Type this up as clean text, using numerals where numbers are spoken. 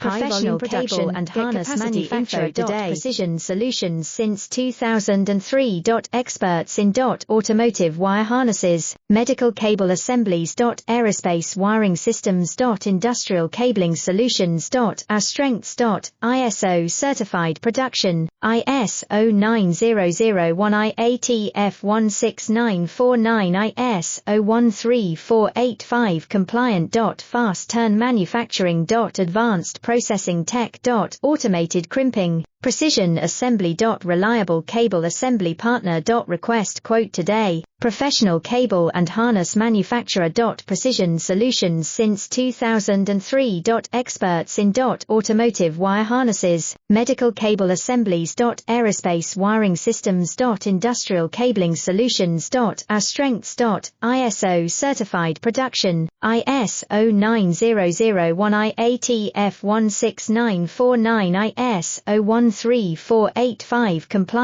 Professional cable and harness manufacturer. Precision Solutions since 2003. Experts in automotive wire harnesses, medical cable assemblies. Aerospace wiring systems. Industrial cabling solutions. Our strengths. ISO certified production, ISO 9001 IATF 16949 ISO 13485 compliant. Fast turn manufacturing. Advanced processing tech. Automated crimping, precision assembly. Reliable cable assembly partner. Request quote today. Professional cable and harness manufacturer. Precision Solutions since 2003. Experts in automotive wire harnesses, medical cable assemblies. Aerospace wiring systems. Industrial cabling solutions. Our strengths. ISO certified production, ISO 9001 IATF 16949 ISO 13485 compliant.